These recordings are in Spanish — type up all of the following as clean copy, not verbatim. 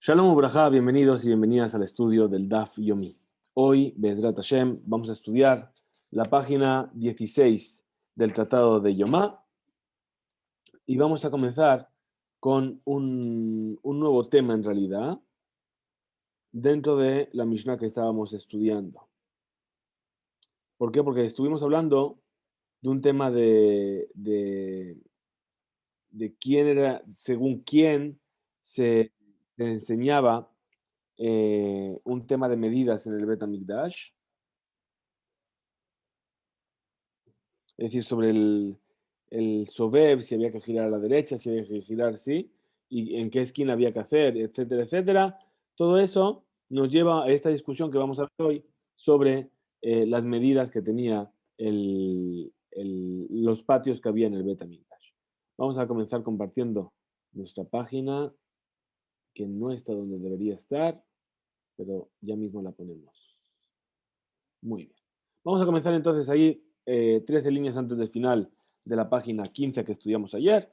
Shalom Ubrajá, bienvenidos y bienvenidas al estudio del Daf Yomi. Hoy, Bezrat Hashem, vamos a estudiar la página 16 del Tratado de Yomá y vamos a comenzar con un nuevo tema en realidad dentro de la Mishnah que estábamos estudiando. ¿Por qué? Porque estuvimos hablando de un tema de quién era, según quién se enseñaba un tema de medidas en el Bet HaMikdash. Es decir, sobre el Sobeb, si había que girar a la derecha, si había que girar, sí, y en qué esquina había que hacer, etcétera, etcétera. Todo eso nos lleva a esta discusión que vamos a ver hoy sobre las medidas que tenía los patios que había en el Bet HaMikdash. Vamos a comenzar compartiendo nuestra página, que no está donde debería estar, pero ya mismo la ponemos. Muy bien. Vamos a comenzar entonces ahí 13 líneas antes del final de la página 15 que estudiamos ayer.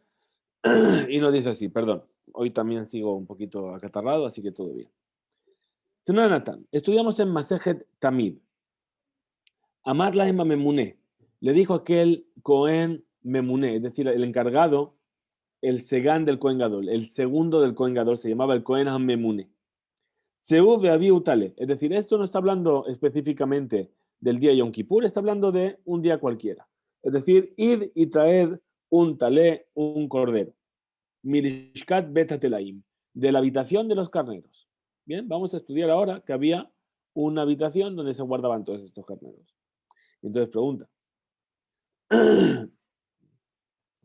Y nos dice así, perdón, hoy también sigo un poquito acatarrado, así que todo bien. Nathan, estudiamos en Masejet Tamid. Amar la Ema Memuné. Le dijo aquel Cohen Memuné, es decir, el encargado, el Segán del Cohen Gadol, el segundo del Cohen Gadol, se llamaba el Cohen Memuné. Seú Beavi Utale, es decir, esto no está hablando específicamente del día Yom Kippur, está hablando de un día cualquiera. Es decir, ir y traer un talé, un cordero. Milishkat betatelaim, de la habitación de los carneros. Bien, vamos a estudiar ahora que había una habitación donde se guardaban todos estos carneros. Entonces pregunta,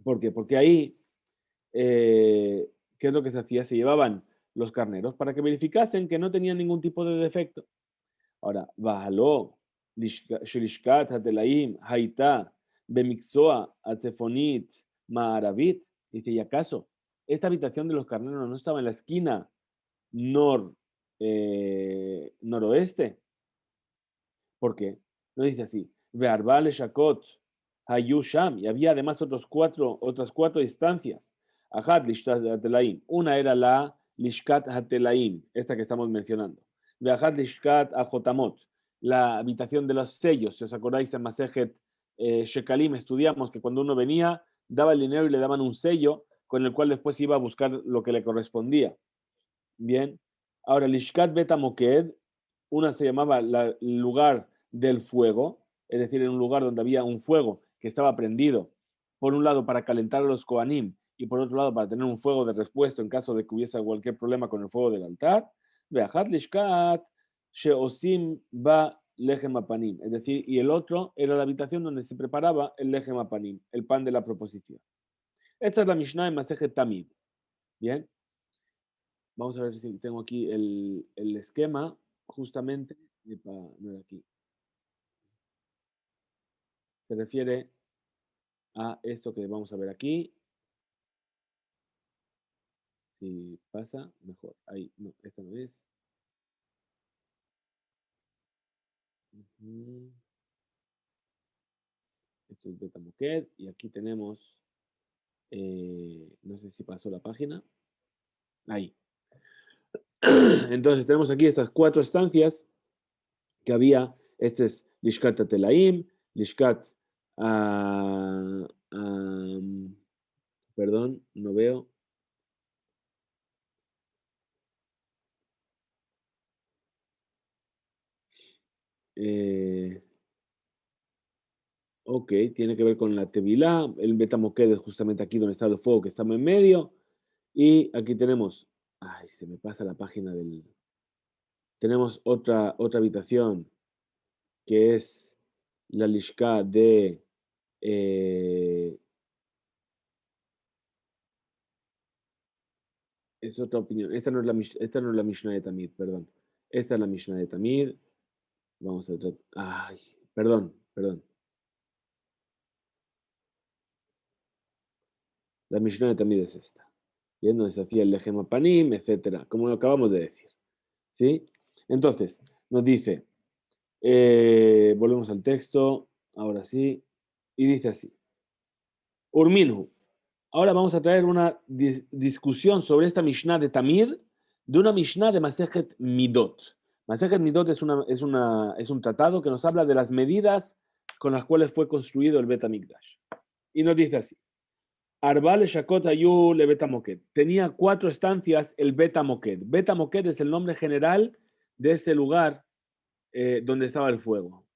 ¿por qué? Porque ahí, ¿qué es lo que se hacía? Se llevaban los carneros para que verificasen que no tenían ningún tipo de defecto. Ahora, Bajaló, Shilishkat Hatelaim, Haitá, Bemixoa, Atzefonit, Maaravit. Dice, ¿y acaso esta habitación de los carneros no estaba en la esquina noroeste? ¿Por qué? No dice así. Vearbale Shakot, Hayusham, y había además otras cuatro instancias. Ajat Lishkat Hatelaim. Una era la Lishkat Hatelaim, esta que estamos mencionando. Veajat Lishkat Ajotamot, la habitación de los sellos. Si os acordáis en Masejet Shekalim estudiamos que cuando uno venía, daba el dinero y le daban un sello con el cual después iba a buscar lo que le correspondía. Bien. Ahora, Lishkat Betamoked, una se llamaba el lugar del fuego, es decir, en un lugar donde había un fuego que estaba prendido, por un lado para calentar a los Kohanim y por otro lado para tener un fuego de repuesto en caso de que hubiese cualquier problema con el fuego del altar. Veajat Lishkat Sheosim Ba Lechem Apanim, es decir, y el otro era la habitación donde se preparaba el Lechem Apanim, el pan de la proposición. Esta es la Mishnah en Masejet Tamid. Bien. Vamos a ver si tengo aquí el esquema, justamente, no era aquí. Se refiere a esto que vamos a ver aquí. Si pasa, mejor. Ahí, no, esta no es. Esto es Betamoked. Y aquí tenemos, no sé si pasó la página. Ahí. Entonces tenemos aquí estas cuatro estancias que había. Este es Lishkat Atelaim, Lishkat, perdón, no veo. Ok, tiene que ver con la Tevilá, el Betamoked es justamente aquí donde está el fuego que estamos en medio. Y aquí tenemos, ay, se me pasa la página del... Tenemos otra habitación que es la Lishka de... es otra opinión. Esta no es esta no es la Mishnah de Tamid, perdón. Esta es la Mishnah de Tamid. Vamos a tratar... Ay, perdón. La Mishnah de Tamid es esta. Bien, donde se hacía el Lejem Panim, etcétera, como lo acabamos de decir. ¿Sí? Entonces, nos dice, volvemos al texto, ahora sí, y dice así, Urminhu. Ahora vamos a traer una discusión sobre esta Mishnah de Tamid, de una Mishnah de Masejet Midot. Masejet Midot es un tratado que nos habla de las medidas con las cuales fue construido el Bet HaMikdash. Y nos dice así. Arbal Shakot Ayu le Bet HaMoked. Tenía 4 estancias el Bet HaMoked. Bet HaMoked es el nombre general de ese lugar donde estaba el fuego.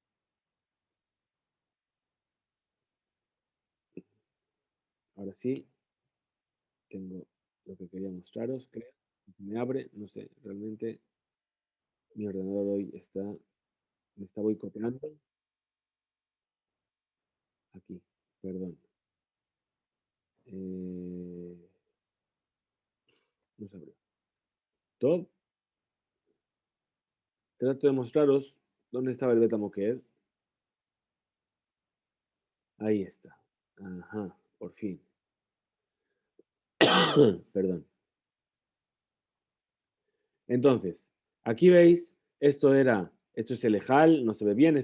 Ahora sí, tengo lo que quería mostraros, creo. Me abre, no sé, realmente mi ordenador hoy me está boicoteando. Aquí, perdón. No sabré. Todo. Trato de mostraros dónde estaba el Beta Moked. Ahí está. Ajá, por fin. Perdón. Entonces, aquí veis, esto es el Ejal, no se ve bien,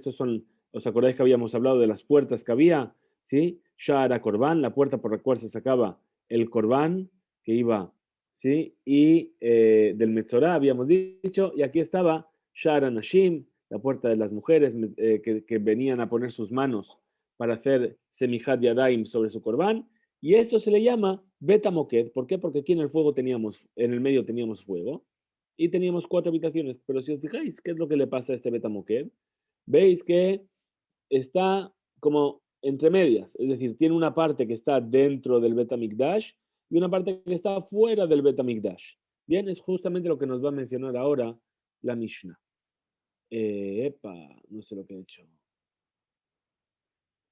¿os acordáis que habíamos hablado de las puertas que había? ¿Sí? Shara Korban, la puerta por la cual se sacaba el Korban, que iba, ¿sí? Y del Metzorah habíamos dicho, y aquí estaba Shara Nashim, la puerta de las mujeres que venían a poner sus manos para hacer Semijat Yadaim sobre su Korban, y esto se le llama Beta Moked. ¿Por qué? Porque aquí en el medio teníamos fuego y teníamos 4 habitaciones. Pero si os fijáis, ¿qué es lo que le pasa a este Betamoked? Veis que está como entre medias, es decir, tiene una parte que está dentro del Betamikdash y una parte que está fuera del Betamikdash. Bien, es justamente lo que nos va a mencionar ahora la Mishnah. No sé lo que he hecho.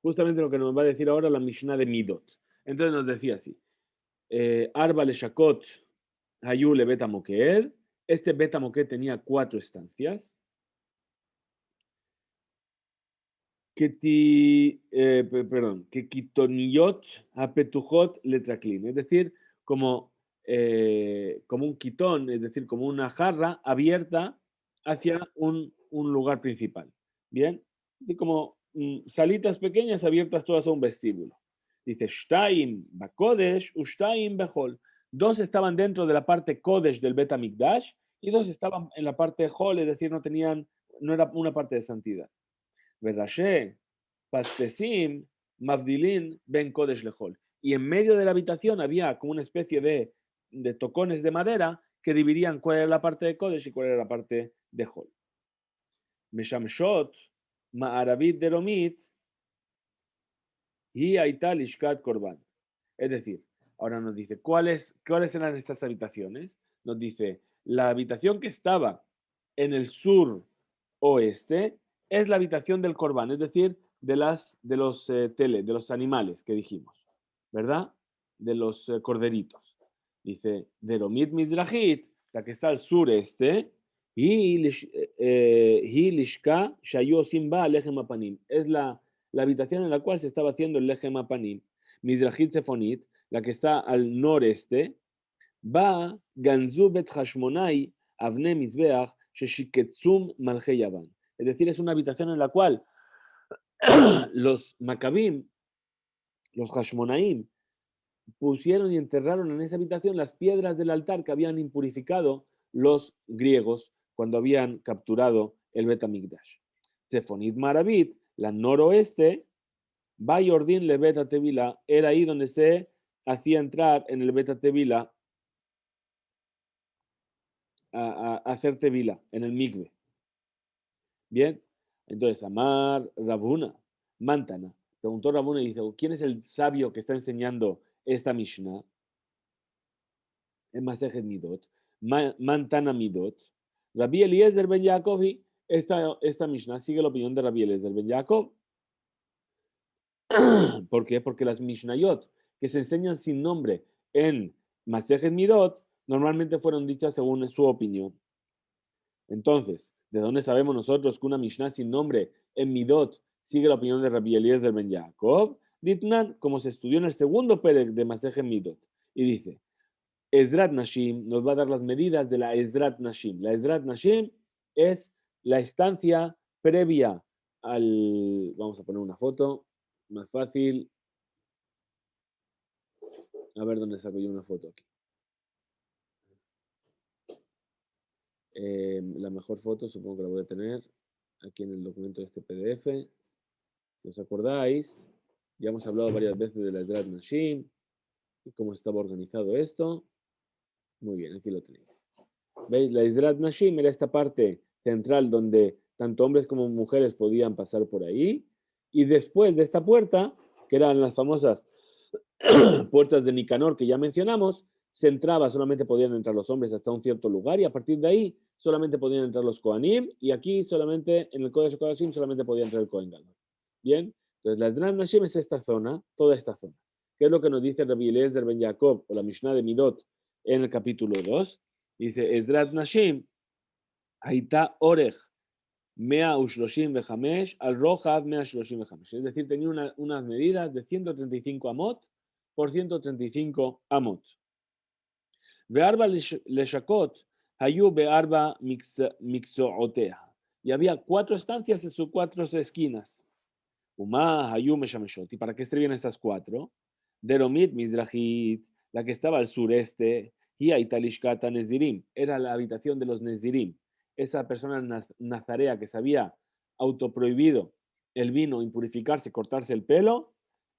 Justamente lo que nos va a decir ahora la Mishnah de Midot. Entonces nos decía así. Arba le Shakot Hayu le Betamoked. Este Betamoked tenía 4 estancias. Que kitoniot apetujot letraklin, es decir, como un quitón, es decir, como una jarra abierta hacia un lugar principal. Bien, y como salitas pequeñas abiertas todas a un vestíbulo. Dice, Shtaim bakodesh, Shtaim behol. 2 estaban dentro de la parte Kodesh del Bet HaMikdash y 2 estaban en la parte Hol, es decir, no era una parte de santidad. Verashe, Pastesim, Mavdilin, Ben Kodesh Lehol. Y en medio de la habitación había como una especie de tocones de madera que dividían cuál era la parte de Kodesh y cuál era la parte de Hol. Meshamshot, Ma'aravit Deromit, y Aital Ishkat Korban. Es decir, ahora nos dice, ¿cuáles eran estas habitaciones? Nos dice, la habitación que estaba en el sur oeste es la habitación del Korban, es decir, de los animales que dijimos, ¿verdad? De los corderitos. Dice, Deromit Mizrahit, la que está al sureste, y Lishka Shayu Simba Lechem Apanim. Es la habitación en la cual se estaba haciendo el Lechem Apanim. Mizrahit Sefonit, la que está al noreste, va Ganzu Bet Hashmonai Avne Mizbeach Sheshiketzum Malche Yavan. Es decir, es una habitación en la cual los Maccabim, los Hashmonaim, pusieron y enterraron en esa habitación las piedras del altar que habían impurificado los griegos cuando habían capturado el Bet HaMikdash. Sefonit Maravit, la noroeste, Bayordin le Bet HaTevila, era ahí donde se hacía entrar en el Bet HaTevila a hacer tevila, en el mikve. Bien, entonces Amar Rabuna, Mantana, preguntó Rabuna y dice, ¿quién es el sabio que está enseñando esta Mishnah? En Masejet Midot, Mantana Midot, Rabbi Eliezer ben Yaakov, y esta Mishnah sigue la opinión de Rabbi Eliezer ben Yaakov. ¿Por qué? Porque las Mishnayot que se enseñan sin nombre en Masejet Midot normalmente fueron dichas según su opinión. Entonces, ¿de dónde sabemos nosotros que una Mishnah sin nombre en Midot sigue la opinión de Rabbi Eliezer ben Yaakov? Ditnan, como se estudió en el segundo Perek de Masejet Midot, y dice, Ezrat Nashim nos va a dar las medidas de la Ezrat Nashim. La Ezrat Nashim es la estancia previa vamos a poner una foto, más fácil. A ver dónde saco yo una foto aquí. La mejor foto supongo que la voy a tener aquí en el documento de este PDF. Si os acordáis, ya hemos hablado varias veces de la Ezrat Nashim y cómo estaba organizado esto. Muy bien, aquí lo tenéis. ¿Veis? La Ezrat Nashim era esta parte central donde tanto hombres como mujeres podían pasar por ahí. Y después de esta puerta, que eran las famosas puertas de Nicanor que ya mencionamos, se entraba, solamente podían entrar los hombres hasta un cierto lugar y a partir de ahí solamente podían entrar los Kohanim y aquí solamente, en el Kodesh Kodashim, solamente podía entrar el Kohen Gadol. Bien, entonces la Ezrat Nashim es esta zona, toda esta zona. ¿Qué es lo que nos dice Rabbi Eliezer ben Yaakov o la Mishnah de Midot en el capítulo 2? Dice, Ezrat Nashim, Haita Orej, Mea Ushloshim Bejamesh, al Rojav Mea Shloshim Bejamesh. Es decir, tenía unas medidas de 135 amot por 135 amot. Bearba Leshakot, Hayu Bearba Mixootea. Y había 4 estancias en sus 4 esquinas. Uma, Hayu Meshameshot. ¿Y para qué servían estas 4? Deromit Mizrahit, la que estaba al sureste, y Aitalishkata Nezirim, era la habitación de los Nezirim. Esa persona nazarea que se había autoprohibido el vino, impurificarse, cortarse el pelo.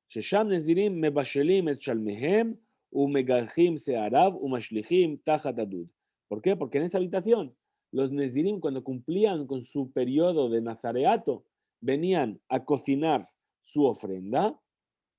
Shesham Nezirim mebashelim et shalmehem umegalchim searav umashlichim tachat adud. ¿Por qué? Porque en esa habitación los Nezirim, cuando cumplían con su periodo de nazareato, venían a cocinar su ofrenda,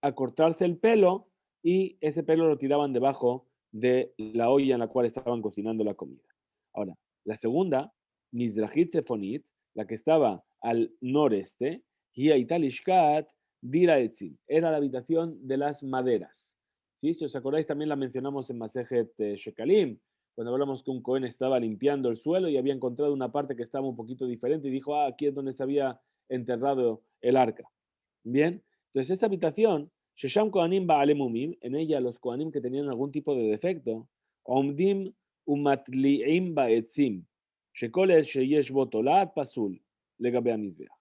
a cortarse el pelo y ese pelo lo tiraban debajo de la olla en la cual estaban cocinando la comida. Ahora, la segunda, Mizrahit Sefonit, la que estaba al noreste, Hiaitalishkat Dira Etzim, era la habitación de las maderas. ¿Sí? Si os acordáis, también la mencionamos en Masejet Shekalim, cuando hablamos que un Cohen estaba limpiando el suelo y había encontrado una parte que estaba un poquito diferente y dijo, aquí es donde se había enterrado el arca. Bien, entonces esta habitación, Shesham Kohanim Baalemumim, en ella los Kohanim que tenían algún tipo de defecto, Omdim Umatliim Baetzim, Shekoles Sheyesh Botolat Pasul, Legabe Amizbeach.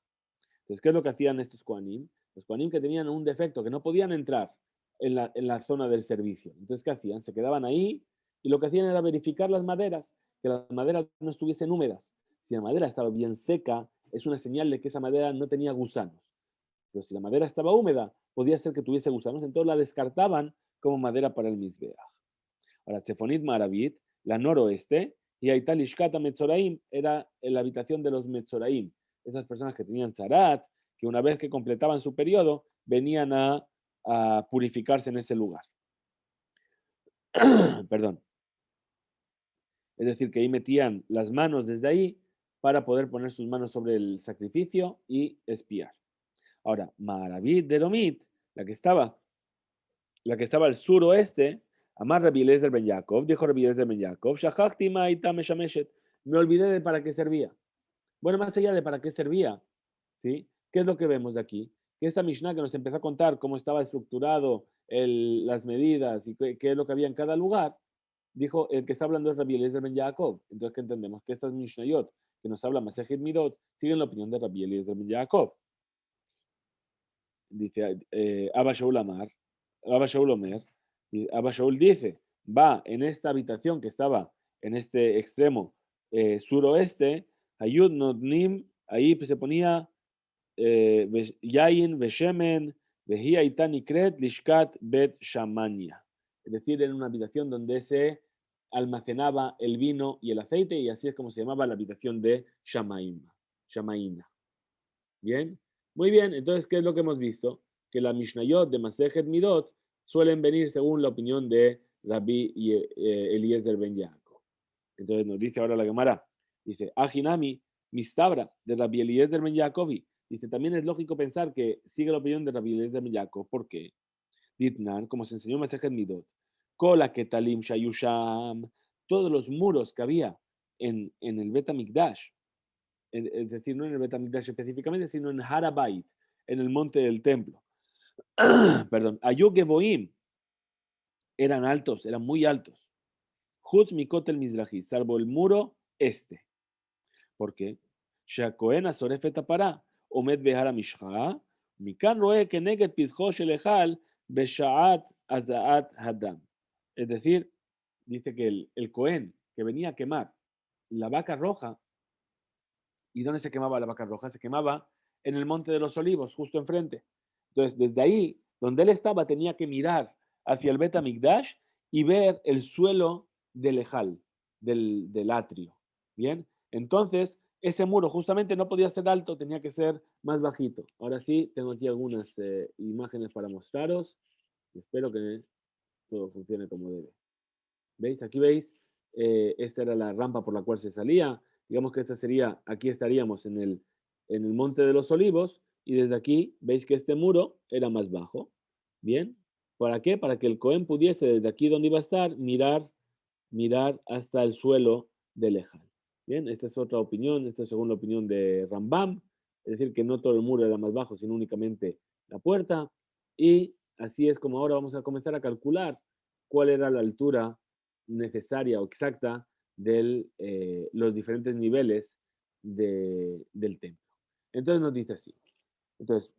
Entonces, ¿qué es lo que hacían estos Kohanim? Los Kohanim que tenían un defecto, que no podían entrar en la zona del servicio. Entonces, ¿qué hacían? Se quedaban ahí y lo que hacían era verificar las maderas, que las maderas no estuviesen húmedas. Si la madera estaba bien seca, es una señal de que esa madera no tenía gusanos. Pero si la madera estaba húmeda, podía ser que tuviese gusanos, entonces la descartaban como madera para el Mizbeach. Ahora, Tzefonit Maravit, la noroeste, y Aitalishkata Metzoraim, era la habitación de los Metzoraim, esas personas que tenían zarat, que una vez que completaban su periodo, venían a purificarse en ese lugar. Perdón. Es decir, que ahí metían las manos desde ahí para poder poner sus manos sobre el sacrificio y espiar. Ahora, Maravit de Domit, la que estaba al suroeste, Amar Rabbi Eliezer ben Yaakov, dijo Rabbi Eliezer ben Yaakov, Shachachti ma'ita meshameshet, me olvidé de para qué servía. Bueno, más allá de para qué servía, ¿sí? ¿Qué es lo que vemos de aquí? Que esta Mishnah que nos empezó a contar cómo estaba estructurado las medidas y qué es lo que había en cada lugar, dijo, el que está hablando es Rabbi Eliezer ben Yaakov. Entonces, ¿qué entendemos? Que estas Mishnayot que nos habla Masejet Midot siguen la opinión de Rabbi Eliezer ben Yaakov. Dice Abba Shaul Amar, Abba Shaul Omer, Abba Shaul dice, va en esta habitación que estaba en este extremo suroeste, Hayud Nodnim, ahí se ponía Yain Veshemen, Vehia Itanikret, Lishkat Bet Shamania. Es decir, en una habitación donde se almacenaba el vino y el aceite, y así es como se llamaba la habitación de Shamaina. Bien, muy bien. Entonces, ¿qué es lo que hemos visto? Que la Mishnayot de Masejet Midot suelen venir según la opinión de Rabbi Eliezer ben Yaakov. Entonces nos dice ahora la Gemara, dice, Ajinami, Mistabra, de Rabbi Eliezer ben Yaakovi. Dice, también es lógico pensar que sigue la opinión de Rabbi Eliezer ben Yaakov. ¿Por qué? Ditnan, como se enseñó en Masejet Midot, Kola Ketalim Shayusham, todos los muros que había en el Bet HaMikdash, es decir, no en el Bet HaMikdash específicamente, sino en Harabait, en el monte del templo. Perdón, Ayuk Geboim eran altos, eran muy altos. Chutz Mikot el Mizrahi, salvo el muro este. ¿Por qué? Shakoen Asorefet Apará, Omed Behara Mishcha, Mikan Roe Keneget Pizjo Shelechal, Beshaat Azaat Hadam. Es decir, dice que el Cohen que venía a quemar la vaca roja. ¿Y dónde se quemaba la vaca roja? Se quemaba en el Monte de los Olivos, justo enfrente. Entonces, desde ahí, donde él estaba, tenía que mirar hacia el Bet HaMikdash y ver el suelo del Ejal, del atrio. ¿Bien? Entonces, ese muro justamente no podía ser alto, tenía que ser más bajito. Ahora sí, tengo aquí algunas imágenes para mostraros. Espero que todo funcione como debe. ¿Veis? Aquí veis, esta era la rampa por la cual se salía. Digamos que esta sería, aquí estaríamos en el Monte de los Olivos y desde aquí veis que este muro era más bajo. ¿Bien? ¿Para qué? Para que el Cohen pudiese desde aquí donde iba a estar mirar hasta el suelo del Ejal. Bien, esta es otra opinión, esta es según la opinión de Rambam, es decir, que no todo el muro era más bajo, sino únicamente la puerta. Y así es como ahora vamos a comenzar a calcular cuál era la altura necesaria o exacta de los diferentes niveles del templo. Entonces nos dice así. Entonces,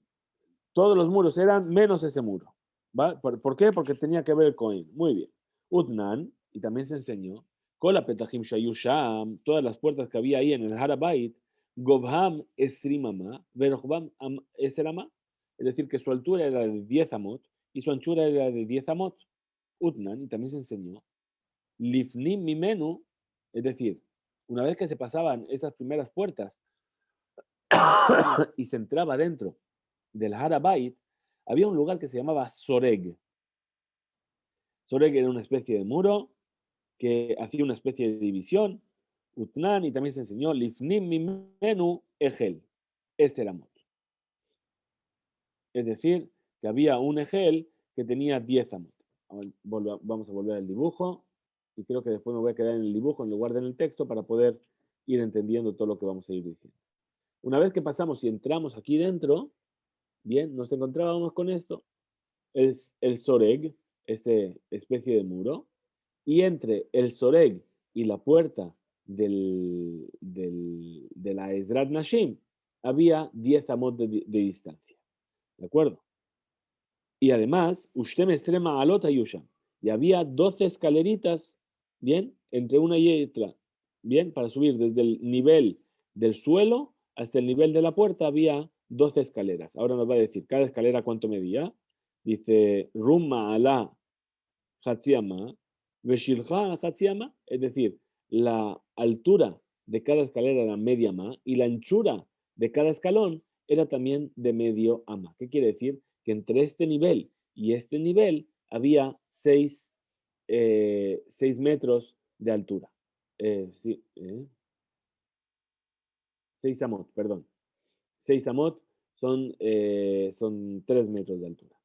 todos los muros eran menos ese muro. ¿Va? ¿Por qué? Porque tenía que ver el Cohen. Muy bien. Utnan, y también se enseñó, Kola Petahim Shayu Sham, todas las puertas que había ahí en el Harabait, Gobham Esrimama, Verohbam Esrama, es decir, que su altura era de 10 amot y su anchura era de 10 amot. Utnan, y también se enseñó, Lifnim Mimenu, es decir, una vez que se pasaban esas primeras puertas y se entraba dentro del Harabait, había un lugar que se llamaba Soreg. Soreg era una especie de muro que hacía una especie de división. Utnan, y también se enseñó Lifnim Mimenu Egel. Ese era Mot. Es decir, que había un Egel que tenía 10 amot. Vamos a volver al dibujo. Y creo que después me voy a quedar en el dibujo en lugar de en el texto para poder ir entendiendo todo lo que vamos a ir diciendo. Una vez que pasamos y entramos aquí dentro, bien, nos encontrábamos con esto. Es el Soreg, esta especie de muro, y entre el Soreg y la puerta de la Ezrat Nashim había 10 amot de distancia. ¿De acuerdo? Y además, Ushtem Estrema Alota Yusham. Y había 12 escaleritas, ¿bien? Entre una y otra, ¿bien? Para subir desde el nivel del suelo hasta el nivel de la puerta había 12 escaleras. Ahora nos va a decir cada escalera cuánto medía. Dice, Rumma Alá Hatziama, Veshilja Hatziama, es decir, la altura de cada escalera era media ma y la anchura de cada escalón era también de medio ama. ¿Qué quiere decir? Que entre este nivel y este nivel había 6 metros de altura. Sí, 6 amot, perdón. 6 amot son 3 metros de altura.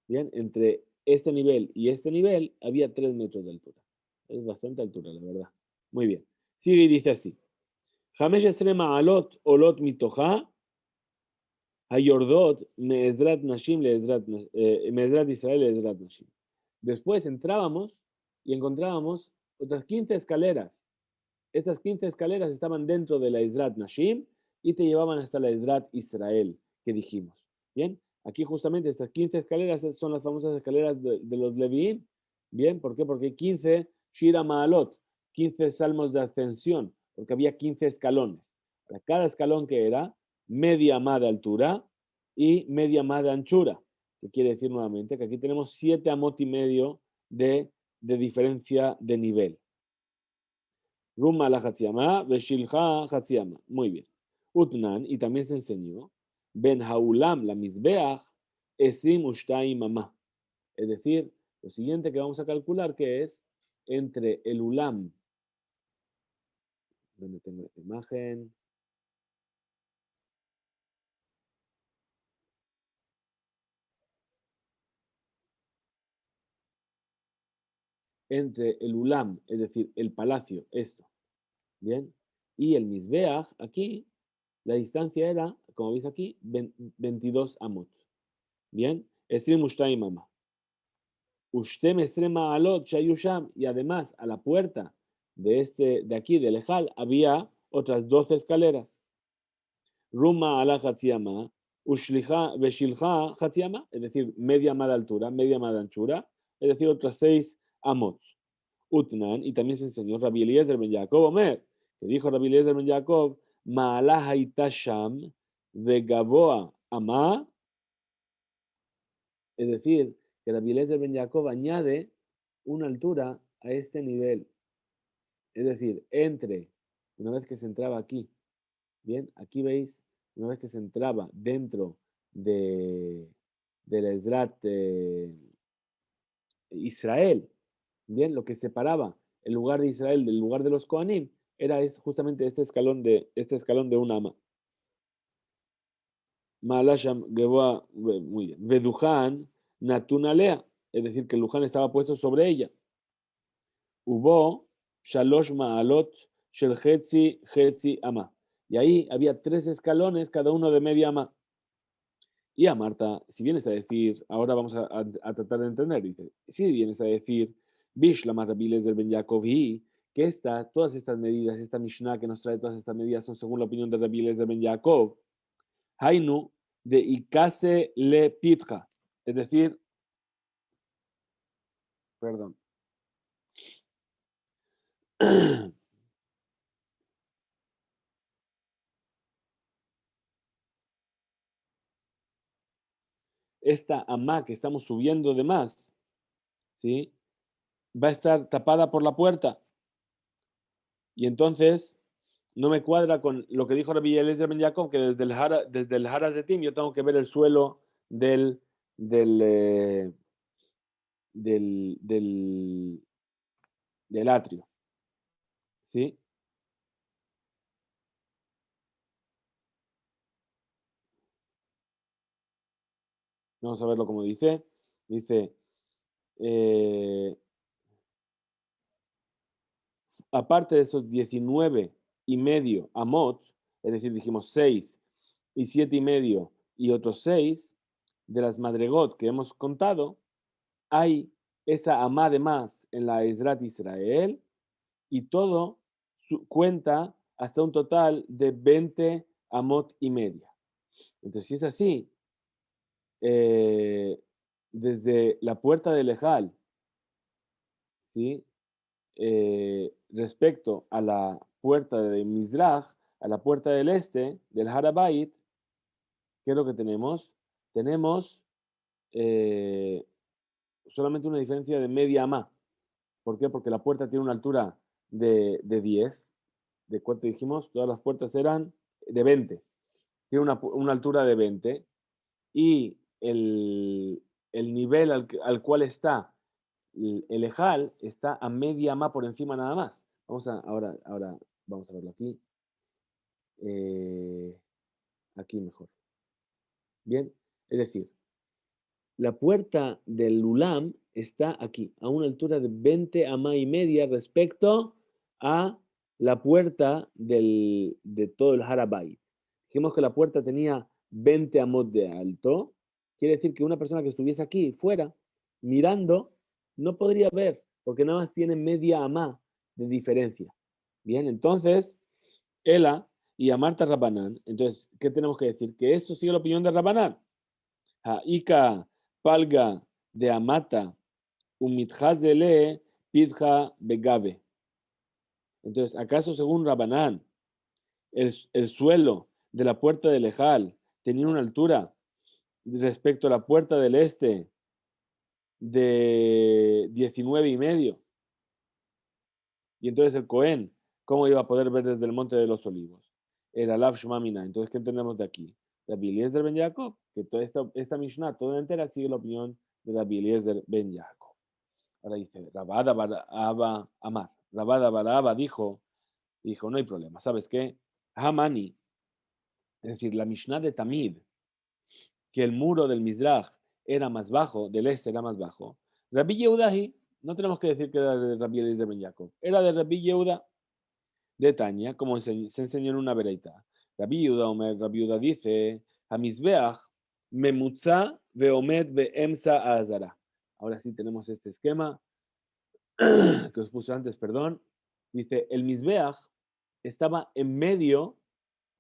Bien, entre este nivel y este nivel había 3 metros de altura. Es bastante altura, la verdad. Muy bien. Sigue y dice así. Hamesh Esrema Alot Olot Mitoja Hayordot Meezrat Nashim Meezrat Israel Leezrat Nashim. Después entrábamos y encontrábamos otras 15 escaleras. Estas 15 escaleras estaban dentro de la Ezrat Nashim y te llevaban hasta la Ezrat Israel, que dijimos. Bien, aquí justamente estas 15 escaleras son las famosas escaleras de los Leviim. Bien, ¿por qué? Porque 15 Shira Maalot, 15 salmos de ascensión, porque había 15 escalones. Para cada escalón que era media ma de altura y media ma de anchura, que quiere decir nuevamente que aquí tenemos 7 amot y medio de diferencia de nivel. Rumma la Hatziama, Veshilja Hatziama. Muy bien. Utnan, y también se enseñó, Ben Haulam la Mizbeach, Esim Ushtai Mamá. Es decir, lo siguiente que vamos a calcular que es entre el Ulam, donde tengo esta imagen, entre el Ulam, es decir, el palacio, esto, ¿bien? Y el Mizbeach, aquí, la distancia era, como veis aquí, 22 amot, ¿bien? Esim Ushtai Mamá. Ushtem Estrema Alot Shayusham, y además a la puerta de aquí, del Ejal, había otras 12 escaleras. Ruma ala Hatziama, Ushliha Veshilha Hatziama, es decir, media más de altura, media más de anchura, es decir, otras 6 amot. Utnan, y también se enseñó Rabbi Eliezer ben Yaakov Omer, que dijo Rabbi Eliezer ben Yaakov, Ma'alah hayta sham ve'gavoa amá, es decir, que Rabbi Eliezer ben Yaakov añade una altura a este nivel, es decir, una vez que se entraba aquí, bien, aquí veis, una vez que se entraba dentro de, del Ezrat Israel, bien, lo que separaba el lugar de Israel del lugar de los Kohanim era justamente este escalón de un ama. Maalasham Geboa, muy bien. Vedujan Natunalea, es decir, que el Luján estaba puesto sobre ella. Hubo Shalosh Maalot Shel Hetzi Ama. Y ahí había 3 escalones, cada uno de media ama. Y a Marta, si vienes a decir, ahora vamos a tratar de entender, dice, si vienes a decir, Bishlam Rabiles del Ben Yaakov, que todas estas medidas, esta Mishnah que nos trae todas estas medidas son según la opinión de Rabiles del Ben Yaakov, Hainu de Ikase le Pitja, es decir, perdón, esta amá que estamos subiendo de más, ¿sí? Va a estar tapada por la puerta. Y entonces no me cuadra con lo que dijo Rabbi Eliezer Ben Yaakov, que desde el Haras de Tim yo tengo que ver el suelo del, del, eh, del atrio. ¿Sí? Vamos a verlo como dice. Dice, eh, aparte de esos 19 y medio amot, es decir, dijimos 6 y 7 y medio y otros 6 de las madregot que hemos contado, hay esa amá de más en la Ezrat Israel y todo cuenta hasta un total de 20 amot y media. Entonces, si es así, eh, desde la puerta del Ejal, ¿sí? Respecto a la puerta de Mizrach, a la puerta del este, del Harabait, ¿qué es lo que tenemos? Tenemos eh, solamente una diferencia de media amá. ¿Por qué? Porque la puerta tiene una altura de 10. ¿De cuánto dijimos? Todas las puertas eran de 20. Tiene una altura de 20. Y el nivel al cual está el ejal está a media amá por encima nada más. Ahora vamos a verlo aquí. Eh, aquí mejor. Bien, es decir, la puerta del Ulam está aquí, a una altura de 20 amá y media respecto a la puerta de todo el Harabait. Dijimos que la puerta tenía 20 amot de alto. Quiere decir que una persona que estuviese aquí, fuera, mirando, no podría ver, porque nada más tiene media amá de diferencia. Bien, entonces, Ela y a Marta Rabanán, entonces, ¿qué tenemos que decir? Que esto sigue la opinión de Rabanán. Ika palga de amata umitjazele pidja begabe. Entonces, ¿acaso según Rabanán, el suelo de la puerta del Ejal tenía una altura respecto a la puerta del este de 19 y medio? Y entonces el Cohen, ¿cómo iba a poder ver desde el monte de los olivos? Era Lav Shmamina. Entonces, ¿qué entendemos de aquí? Rabbi Eliezer ben Yaakov, que toda esta Mishnah, toda entera, sigue la opinión de Rabbi Eliezer ben Yaakov. Ahora dice, Rabada Baraba Amar. Rabada Baraba dijo, no hay problema, ¿sabes qué? Hamani, es decir, la Mishnah de Tamid, que el muro del Mizrach era más bajo, del este era más bajo. Rabbi Yehudahi, no tenemos que decir que era de Rabbi Eliezer ben Yaakov, era de Rabbi Yehuda de Tania, como se enseñó en una vereita. Rabbi Yehuda dice, Hamizbeach, Memutza, Veomed, Veemsa, Azara. Ahora sí tenemos este esquema que os puse antes, perdón. Dice, el Mizbeach estaba en medio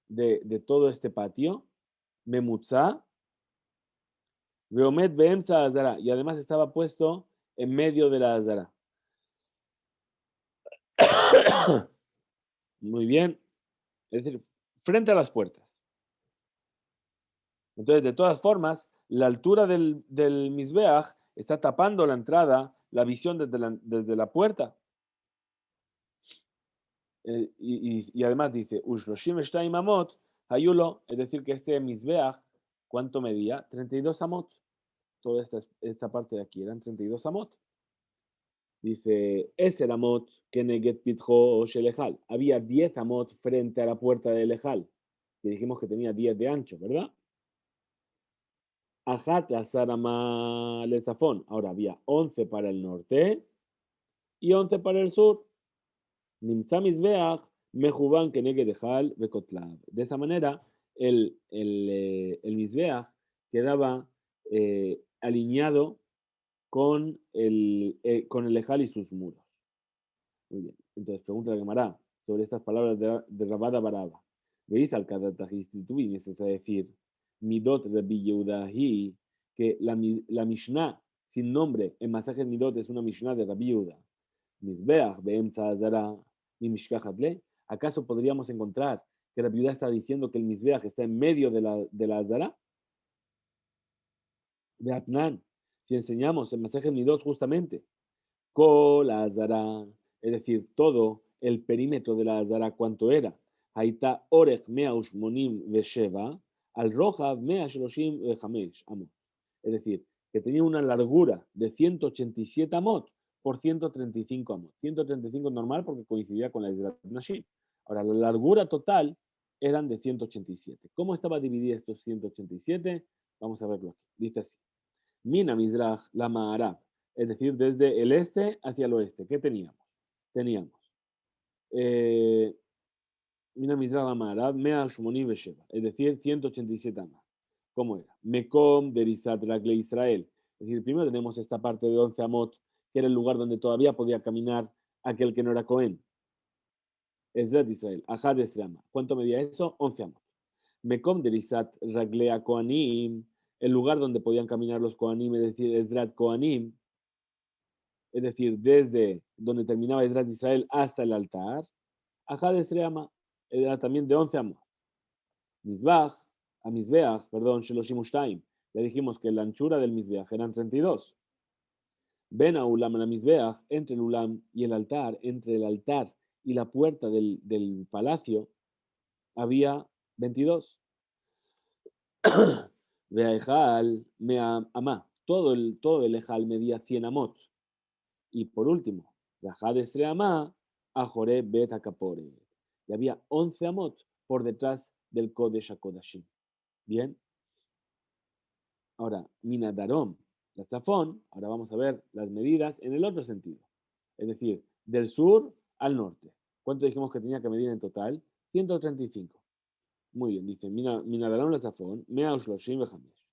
de todo este patio, Memutza, Veomed, Veemsa, Azara, y además estaba puesto en medio de la Azara. Muy bien. Es decir, frente a las puertas. Entonces, de todas formas, la altura del Mizbeach está tapando la entrada, la visión desde la puerta. Y además dice, Ushloshim Shtaim Amot, Hayulo, es decir, que este Mizbeach, ¿cuánto medía? 32 Amot. Toda esta parte de aquí eran 32 Amot. Dice, ese era Amot que Neget Pitjo Shelejal. Había 10 Amot frente a la puerta del Ejal. Que dijimos que tenía 10 de ancho, ¿verdad? Ajat Azarama Lezafón. Ahora había 11 para el norte y 11 para el sur. Nimtza Mizbeach, Mejuban Keneged Ejal Bekotlav. De esa manera, el Mizbeach quedaba alineado con el Ejal y sus muros. Muy bien. Entonces, pregunta la Gemara sobre estas palabras de Rabada Baraba. ¿Veis al Kadatajistitubi? Es decir, Midot Rabbi Yehudahi, que la Mishnah sin nombre en Masajes Midot es una Mishnah de Rabbi Yehuda. Mizbeach Beemza Azara y Mishkajadle. ¿Acaso podríamos encontrar que Rabbi Yehuda está diciendo que el Mizbeach está en medio de la Azara? Beatnan, si enseñamos en Masajes Midot justamente, Kol Azara, es decir, todo el perímetro de la Azara, ¿cuánto era? Haita Orech Mea Ushmonim Vesheva, al Roja Mea Shloshim Vechamesh Amot. Es decir, que tenía una largura de 187 Amot por 135 Amot. 135 normal porque coincidía con la Ezrat Nashim. Ahora, la largura total eran de 187. ¿Cómo estaba dividida estos 187? Vamos a verlo aquí. Dice así. Mina Mizrach la Maharab, es decir, desde el este hacia el oeste. ¿Qué teníamos? Teníamos Mina Mizrach la Maharab, Mea Shumonim Vesheva, es decir, 187 amas. ¿Cómo era? Mekom Derizat Ragle Israel. Es decir, primero tenemos esta parte de 11 amot, que era el lugar donde todavía podía caminar aquel que no era Cohen. Esdrat Israel, Ajad Esrama. ¿Cuánto medía eso? 11 amot. Mekom Derizat Raglea Koanim, el lugar donde podían caminar los Koanim, es decir, Esdrat Koanim, es decir, desde donde terminaba Esdrat Israel hasta el altar, Ajad Esreama era también de 11 amos. Mizbach, a Mizbeach, perdón, Sheloshim Ushtaim. Ya dijimos que la anchura del Mizbeach eran 32. Ven a Ulam a la Mizbeach, entre el Ulam y el altar, entre el altar y la puerta del palacio, había 22. Veajal me amá. Todo el Ejal medía 100 amot. Y por último, Rajad Esreamá, Ajore Bet Akapore. Y había 11 amot por detrás del Kodesh HaKodashim. Bien. Ahora, Minadarom, la Zafón, ahora vamos a ver las medidas en el otro sentido. Es decir, del sur al norte. ¿Cuánto dijimos que tenía que medir en total? 135. Muy bien, dice Minadarom la Zafón, Mea Ushloshim Vejamesh.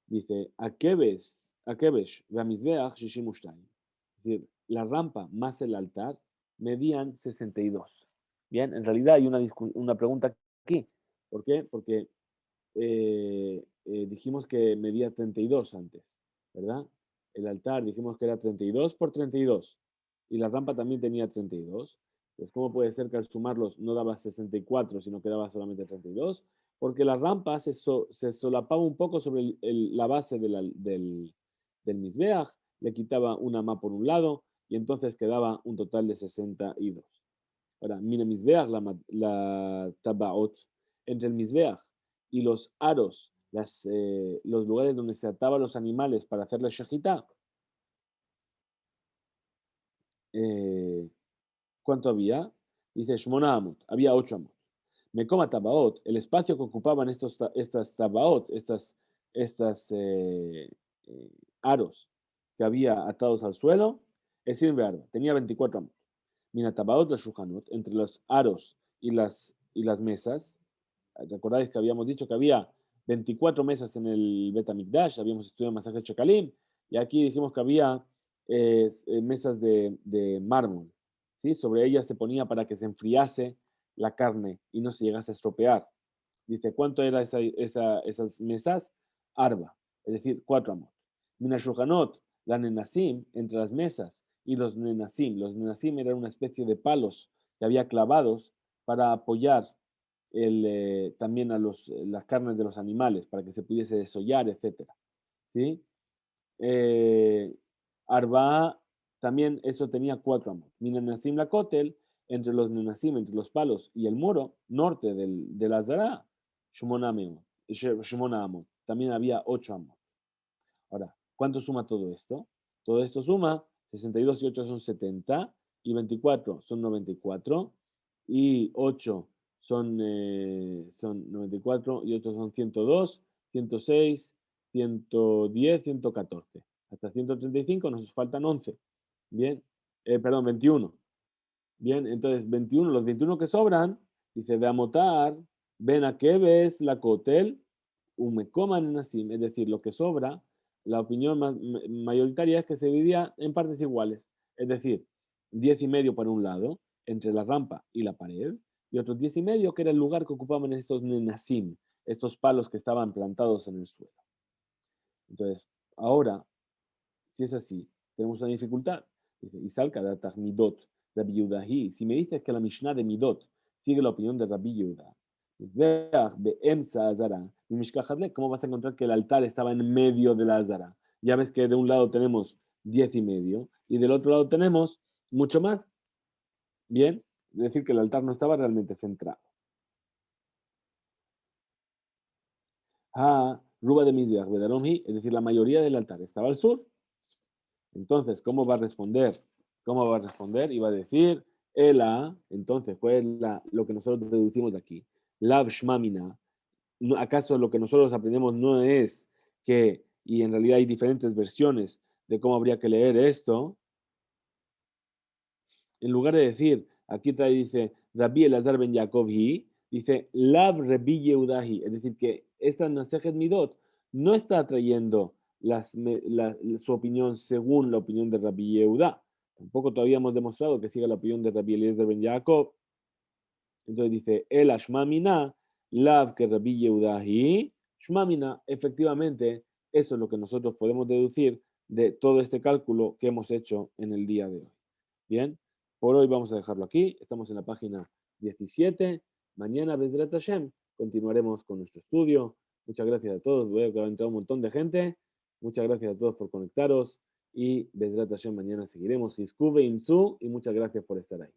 Dice, Akebesh Vamizbeach Shishim Ushtaim. Es decir, la rampa más el altar medían 62. Bien, en realidad hay una pregunta aquí. ¿Por qué? Porque dijimos que medía 32 antes, ¿verdad? El altar dijimos que era 32 por 32 y la rampa también tenía 32. Entonces, ¿cómo puede ser que al sumarlos no daba 64, sino que daba solamente 32? Porque la rampa se solapaba un poco sobre la base del Mizbeach, le quitaba una más por un lado y entonces quedaba un total de 62. Ahora, mira Mizbeach, la tabaot, entre el Mizbeach y los aros, los lugares donde se ataban los animales para hacer la shejitá, ¿cuánto había? Dice Shmona Amot, había 8 Amot. Mekoma Tabaot, el espacio que ocupaban estas Tabaot, estas aros que había atados al suelo, es Sinbearba, tenía 24 Amot. Mina Tabaot de Shuhanot, entre los aros y las mesas, recordáis que habíamos dicho que había 24 mesas en el Betamikdash, habíamos estudiado Masaje Chekalim, y aquí dijimos que había mesas de mármol, ¿sí? Sobre ellas se ponía para que se enfriase la carne y no se llegase a estropear. Dice, ¿cuánto era esas mesas? Arba, es decir, 4 amot. Mina Shuhanot, la nenasim, entre las mesas y los nenasim eran una especie de palos que había clavados para apoyar también a las carnes de los animales, para que se pudiese desollar, etcétera, ¿sí? Eh, Arba, también eso tenía 4 amot. Minasim la kotel, entre los nenasim, entre los palos y el muro, norte de la Zara, Shmona amot. También había 8 amot. Ahora, ¿cuánto suma todo esto? Todo esto suma 62 y 8 son 70, y 24 son 94, y 8 son 94, y 8 son 102, 106, 110, 114. Hasta 135 nos faltan 11. Bien, perdón, 21. Bien, entonces 21, los 21 que sobran, dice de amotar, ven a qué ves la cotel, coman nasim, es decir, lo que sobra, la opinión mayoritaria es que se dividía en partes iguales, es decir, 10 y medio para un lado, entre la rampa y la pared, y otros 10 y medio que era el lugar que ocupaban estos nenasim, estos palos que estaban plantados en el suelo. Entonces, ahora, si es así, tenemos una dificultad. Dice, y salca de Midot, Rabbi Yehudahi. Si me dices que la Mishnah de Midot sigue la opinión de Rabbi Yehuda, ¿cómo vas a encontrar que el altar estaba en medio de la Azara? Ya ves que de un lado tenemos 10 y medio y del otro lado tenemos mucho más. Bien, es decir, que el altar no estaba realmente centrado. Ruba de Mizbeach, es decir, la mayoría del altar estaba al sur. Entonces, ¿cómo va a responder? ¿Cómo va a responder? Y va a decir, Ela, entonces, ¿cuál es lo que nosotros deducimos de aquí? Lav Shmamina. ¿Acaso lo que nosotros aprendemos no es que, y en realidad hay diferentes versiones de cómo habría que leer esto? En lugar de decir, aquí trae, dice, Rabbi Elazar ben Yaakov dice, Lav Rabbi Yehudahi, es decir, que esta Nasejet Midot no está trayendo su opinión según la opinión de Rabbi Yehuda. Tampoco todavía hemos demostrado que siga la opinión de Rabbi Elazar ben Yaakov. Entonces dice, el Ashmamina, Lav que Rabbi Yehudahi, Shmamina, efectivamente, eso es lo que nosotros podemos deducir de todo este cálculo que hemos hecho en el día de hoy. Bien, por hoy vamos a dejarlo aquí. Estamos en la página 17. Mañana, Bezrat Hashem, continuaremos con nuestro estudio. Muchas gracias a todos. Veo que ha entrado un montón de gente. Muchas gracias a todos por conectaros. Y Bezrat Hashem, mañana seguiremos. Hiskube Imsu, y muchas gracias por estar ahí.